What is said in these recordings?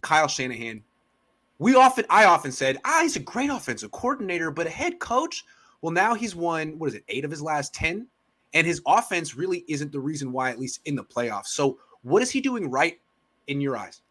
Kyle Shanahan, I often said, he's a great offensive coordinator, but a head coach. Well, now he's won, 8 of his last 10? And his offense really isn't the reason why, at least in the playoffs. So what is he doing right in your eyes?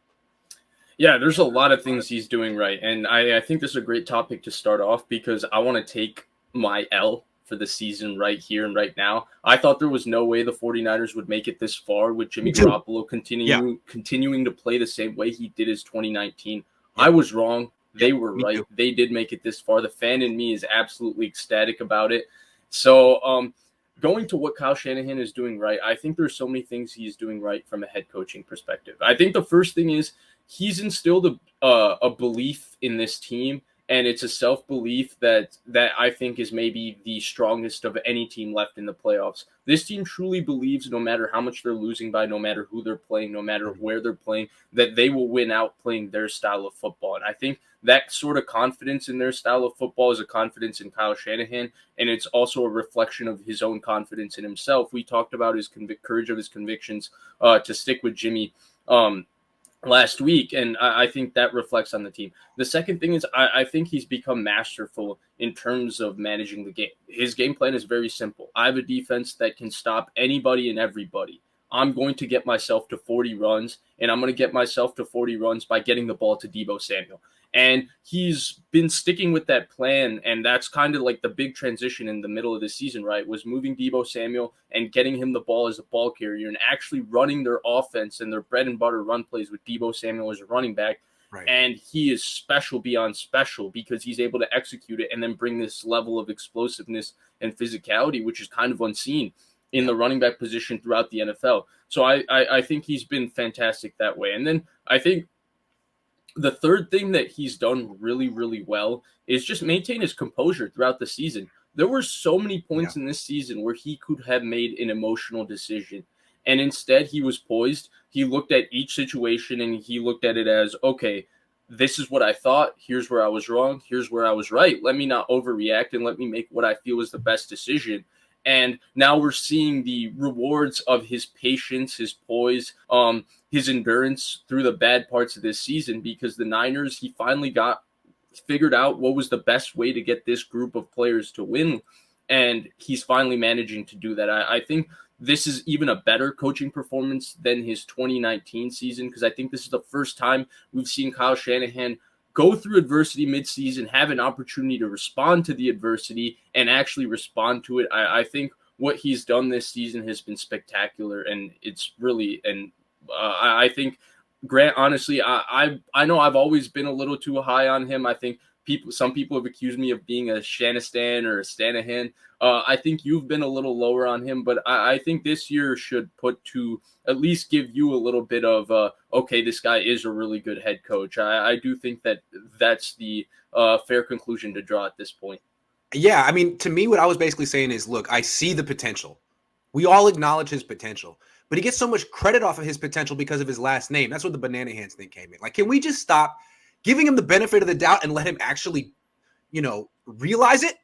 Yeah, there's a lot of things he's doing right. And I think this is a great topic to start off because I want to take my L for the season right here and right now. I thought there was no way the 49ers would make it this far with Jimmy Garoppolo continuing to play the same way he did as 2019. I was wrong. They were right. Too. They did make it this far. The fan in me is absolutely ecstatic about it. So, going to what Kyle Shanahan is doing right, I think there's so many things he's doing right from a head coaching perspective. I think the first thing is he's instilled a belief in this team, and it's a self-belief that I think is maybe the strongest of any team left in the playoffs. This team truly believes no matter how much they're losing by, no matter who they're playing, no matter where they're playing, that they will win out playing their style of football. And I think that sort of confidence in their style of football is a confidence in Kyle Shanahan, and it's also a reflection of his own confidence in himself. We talked about his courage of his convictions to stick with Jimmy last week, and I think that reflects on the team. The second thing is I think he's become masterful in terms of managing the game. His game plan is very simple. I have a defense that can stop anybody and everybody. I'm going to get myself to 40 runs, and I'm going to get myself to 40 runs by getting the ball to Deebo Samuel. And he's been sticking with that plan, and that's kind of like the big transition in the middle of the season, right, was moving Deebo Samuel and getting him the ball as a ball carrier and actually running their offense and their bread and butter run plays with Deebo Samuel as a running back. Right. And he is special beyond special because he's able to execute it and then bring this level of explosiveness and physicality, which is kind of unseen in the running back position throughout the NFL. So I think he's been fantastic that way. And then I think the third thing that he's done really, really well is just maintain his composure throughout the season. There were so many points in this season where he could have made an emotional decision. And instead, he was poised. He looked at each situation and he looked at it as, okay, this is what I thought. Here's where I was wrong. Here's where I was right. Let me not overreact and let me make what I feel is the best decision. And now we're seeing the rewards of his patience, his poise, his endurance through the bad parts of this season, because the Niners, he finally figured out what was the best way to get this group of players to win. And he's finally managing to do that. I think this is even a better coaching performance than his 2019 season, because I think this is the first time we've seen Kyle Shanahan go through adversity midseason, have an opportunity to respond to the adversity and actually respond to it. I think what he's done this season has been spectacular, and it's really, and I think Grant, honestly, I know I've always been a little too high on him. I think some people have accused me of being a Shanahan or a Stanahan. I think you've been a little lower on him, but I think this year should put to at least give you a little bit of, okay, this guy is a really good head coach. I do think that that's the fair conclusion to draw at this point. Yeah, I mean, to me, what I was basically saying is, look, I see the potential. We all acknowledge his potential, but he gets so much credit off of his potential because of his last name. That's where the banana hands thing came in. Like, can we just stop giving him the benefit of the doubt and let him actually, realize it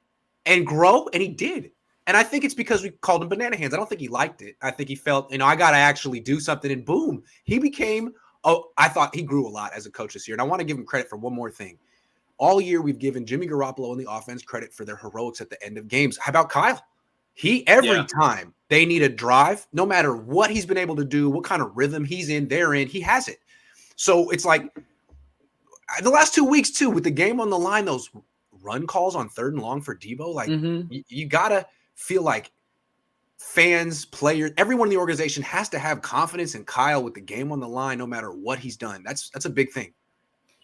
and grow? And he did. And I think it's because we called him banana hands. I don't think he liked it. I think he felt, I got to actually do something. And boom, he became, I thought he grew a lot as a coach this year. And I want to give him credit for one more thing. All year, we've given Jimmy Garoppolo and the offense credit for their heroics at the end of games. How about Kyle? Every time they need a drive, no matter what he's been able to do, what kind of rhythm he's in, they're in, he has it. So it's like the last 2 weeks, too, with the game on the line, those run calls on 3rd and long for Deebo, like you got to feel like fans, players, everyone in the organization has to have confidence in Kyle with the game on the line, no matter what he's done. That's a big thing.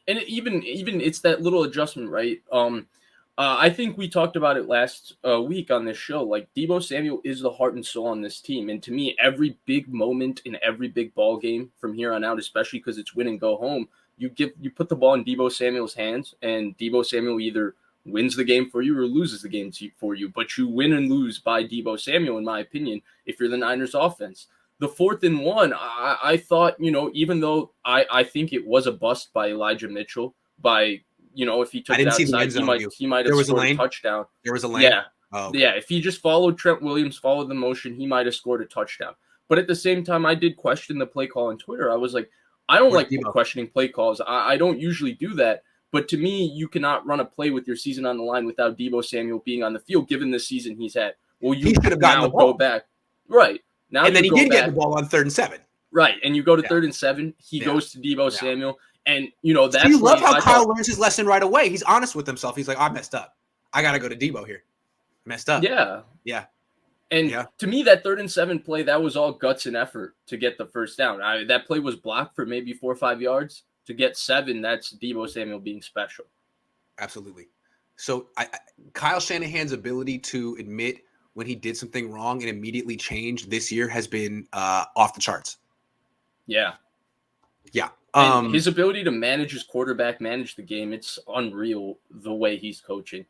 And even it's that little adjustment, right? I think we talked about it last week on this show. Like, Deebo Samuel is the heart and soul on this team. And to me, every big moment in every big ball game from here on out, especially because it's win and go home, you put the ball in Deebo Samuel's hands, and Deebo Samuel either wins the game for you or loses the game for you. But you win and lose by Deebo Samuel, in my opinion, if you're the Niners offense. The 4th and 1, I thought, even though I think it was a bust by Elijah Mitchell, by, if he took it outside, he might have scored a touchdown. There was a lane? Yeah. Oh, okay. Yeah, if he just followed Trent Williams, followed the motion, he might have scored a touchdown. But at the same time, I did question the play call on Twitter. I was like, I don't Or like Debo. questioning play calls. I don't usually do that. But to me, you cannot run a play with your season on the line without Debo Samuel being on the field, given the season he's had. Well, He you should have gotten now the ball. go back. Right. Now And then you he go did get back. the ball on 3rd and 7. Right. And you go to Yeah. 3rd and 7. He Yeah. goes to Debo Yeah. Samuel. And, So that's you love when how I Kyle thought, learns his lesson right away. He's honest with himself. He's like, I messed up. I got to go to Debo here. Messed up. yeah. Yeah. And Yeah. to me, that 3rd and 7 play, that was all guts and effort to get the first down. That play was blocked for maybe 4 or 5 yards. To get 7, that's Debo Samuel being special. Absolutely. So Kyle Shanahan's ability to admit when he did something wrong and immediately change this year has been off the charts. Yeah. Yeah. And his ability to manage his quarterback, manage the game, it's unreal the way he's coaching.